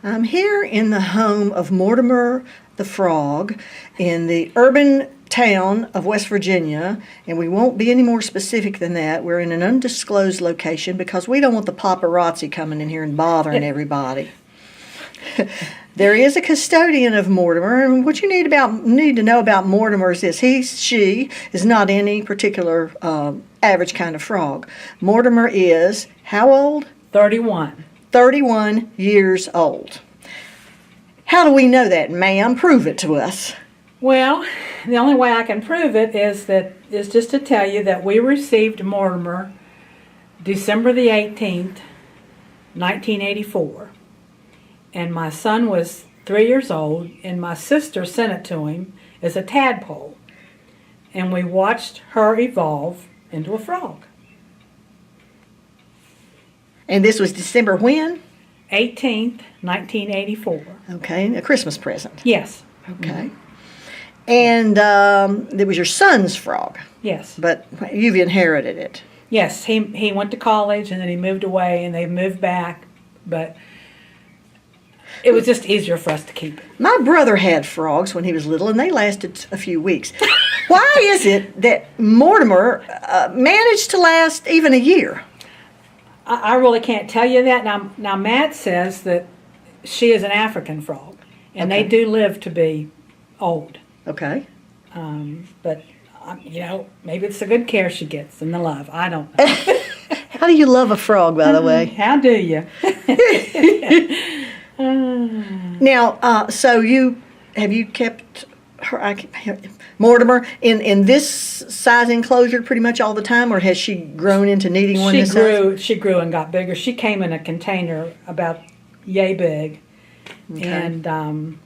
I'm here in the home of Mortimer the Frog in the urban town of West Virginia, and we won't be any more specific than that. We're in an undisclosed location because we don't want the paparazzi coming in here and bothering everybody. There is a custodian of Mortimer, and what you need to know about Mortimer is this: she is not any particular average kind of frog. Mortimer is how old? 31. 31 years old. How do we know that, ma'am? Prove it to us. Well, the only way I can prove it is just to tell you that we received Mortimer December the 18th, 1984. And my son was 3 years old, and my sister sent it to him as a tadpole. And we watched her evolve into a frog. And this was December when? 18th, 1984. Okay, a Christmas present. Yes. Okay. And it was your son's frog. Yes. But you've inherited it. Yes, he went to college and then he moved away and they moved back, but it was just easier for us to keep it. My brother had frogs when he was little, and they lasted a few weeks. Why is it that Mortimer managed to last even a year? I really can't tell you that. Now Matt says that she is an African frog, and Okay. they do live to be old. Okay. But, maybe it's the good care she gets and the love. I don't know. How do you love a frog, by the way? How do you? Now, so have you kept her, Mortimer in this size enclosure pretty much all the time, or has she grown into needing one this size? She grew and got bigger. She came in a container about yay big, Okay. and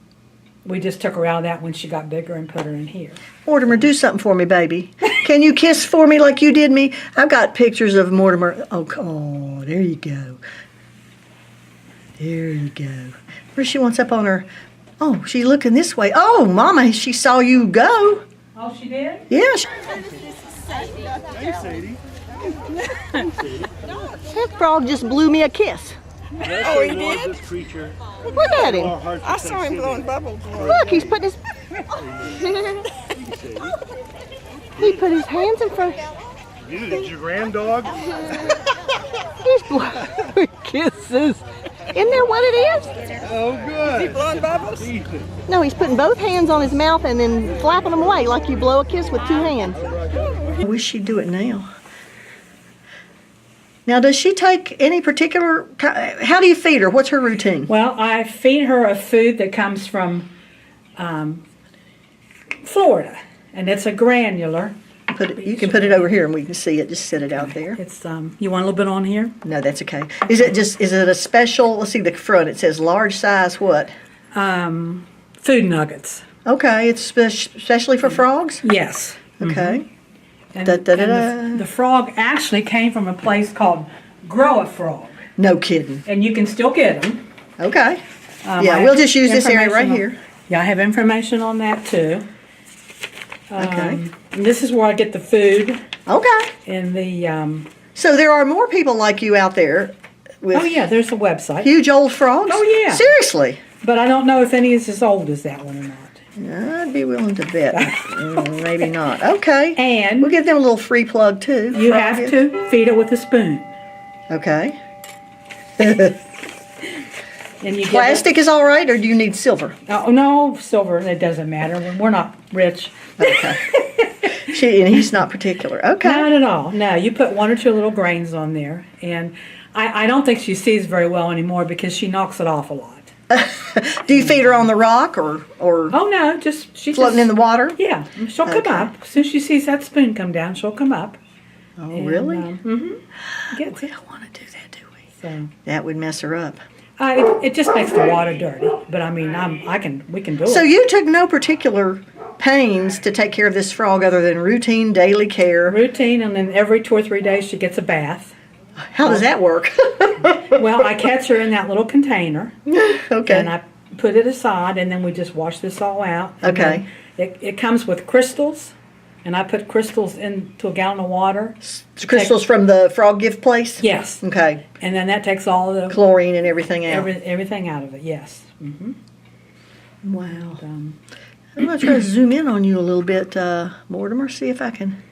we just took her out of that when she got bigger and put her in here. Mortimer, do something for me, baby. Can you kiss for me like you did me? I've got pictures of Mortimer. Oh, there you go. There you go. Where she wants up on her. Oh, she's looking this way. Oh, Mama, she saw you go. Oh, she did? Yeah. Hey, Sadie. That frog just blew me a kiss. Oh, he did? This creature. Look at him. I saw him blowing bubbles. Look, he's putting his... He put his hands in front. Is your grand dog? He's blowing kisses. Isn't that what it is? Oh, good. Is he blowing bubbles? No, he's putting both hands on his mouth and then flapping them away like you blow a kiss with two hands. I wish she'd do it now. Now, does she take any particular... How do you feed her? What's her routine? Well, I feed her a food that comes from Florida, and it's a granular. You can put it over here and we can see it. Just set it out there. It's you want a little bit on here? No, that's okay. Is it a special... Let's see the front. It says large size what? Food nuggets. Okay, it's especially for frogs? Yes. Okay. And, Da-da-da-da. the frog actually came from a place called Grow-a-Frog, No kidding. and you can still get them. Okay. I Yeah, have we'll just use this area right information here. Yeah, I have information on that too. Okay. And this is where I get the food Okay. and the. So there are more people like you out there with Oh yeah, there's a website. huge old frogs? Oh, yeah. Seriously? But I don't know if any is as old as that one or not. I'd be willing to bet. Maybe not. Okay. And We'll give them a little free plug too. you Frog have is- to feed it with a spoon. Okay. And you Plastic is all right, or do you need silver? Oh no, silver. It doesn't matter. We're not rich. Okay. And he's not particular. Okay. Not at all. No, you put one or two little grains on there, and I don't think she sees very well anymore because she knocks it off a lot. Do you feed her on the rock or Oh no, she's floating in the water? Yeah, she'll come Okay. up as soon as she sees that spoon come down. She'll come up. Oh, really? Gets We it. don't want to do that, do we? So That would mess her up. it just makes the water dirty. But I mean, we can do So it. you took no particular pains to take care of this frog other than routine daily care. Routine, and then every 2 or 3 days she gets a bath. How does that work? Well, I catch her in that little container, Okay. and I put it aside, and then we just wash this all out. And Okay. then it comes with crystals, and I put crystals into a gallon of water. Crystals from the frog gift place? Yes. Okay. And then that takes all the Chlorine and everything out. everything out of it. Yes. Mm-hmm. Wow. And, I'm going to try to zoom in on you a little bit, Mortimer, see if I can.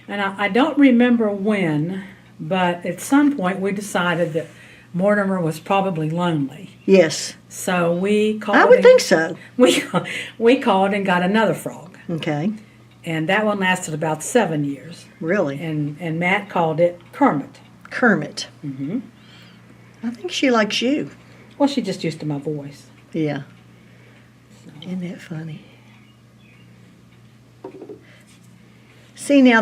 and I don't remember when, but at some point we decided that Mortimer was probably lonely. Yes. So we called. I would think so. We called and got another frog, Okay. and that one lasted about 7 years. Really? And Matt called it Kermit. Kermit. Mm-hmm. I think she likes you. Well, she just used to my voice. Yeah. Isn't that funny? See, now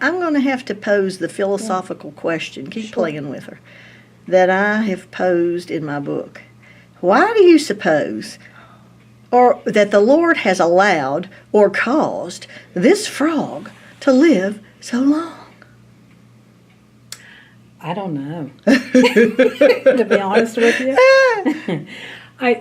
I'm going to have to pose the philosophical question. Keep playing with her. That I have posed in my book. Why do you suppose, or that the Lord has allowed or caused this frog to live so long? I don't know. To be honest with you.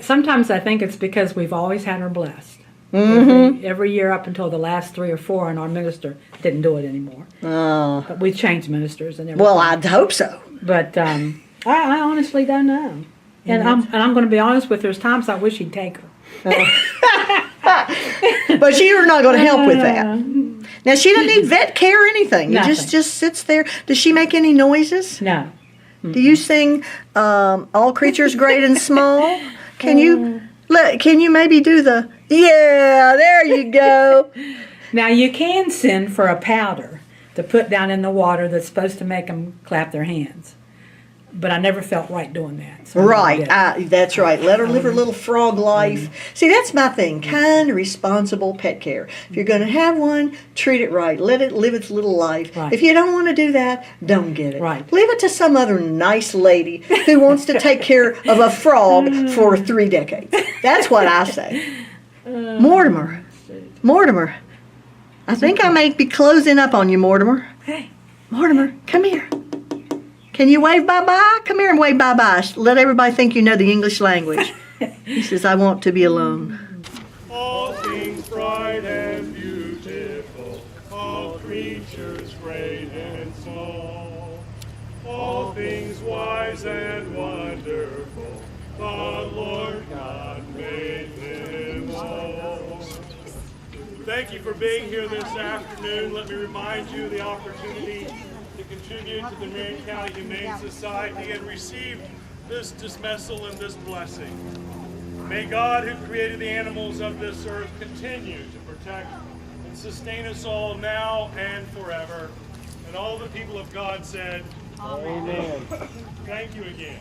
Sometimes I think it's because we've always had her blessed. Mm-hmm. Every year up until the last 3 or 4, and our minister didn't do it anymore. Oh. But we've changed ministers and everything. Well, I'd hope so. But I honestly don't know. And I'm going to be honest with you, there's times I wish he'd take her. But you're not going to help with that. Now, she doesn't need vet care or anything. It Nothing. just sits there. Does she make any noises? No. Do you sing All Creatures Great and Small? Can you maybe do the, yeah, there you go. Now, you can send for a powder to put down in the water that's supposed to make them clap their hands. But I never felt right doing that. So Right, that's right. Let her live her little frog life. See, that's my thing. Kind, responsible pet care. If you're going to have one, treat it right. Let it live its little life. Right. If you don't want to do that, don't get it. Right. Leave it to some other nice lady who wants to take care of a frog for 3 decades. That's what I say. Mortimer, I think I may be closing up on you, Mortimer. Hey. Mortimer, come here. Can you wave bye-bye? Come here and wave bye-bye. Let everybody think you know the English language. He says, I want to be alone. All things bright and beautiful, all creatures great and small, all things wise and wonderful, the Lord God made them all. Thank you for being here this afternoon. Let me remind you of the opportunity to contribute to the Marion County Humane Society and receive this dismissal and this blessing. May God, who created the animals of this earth, continue to protect and sustain us all now and forever. And all the people of God said, Amen. Thank you again.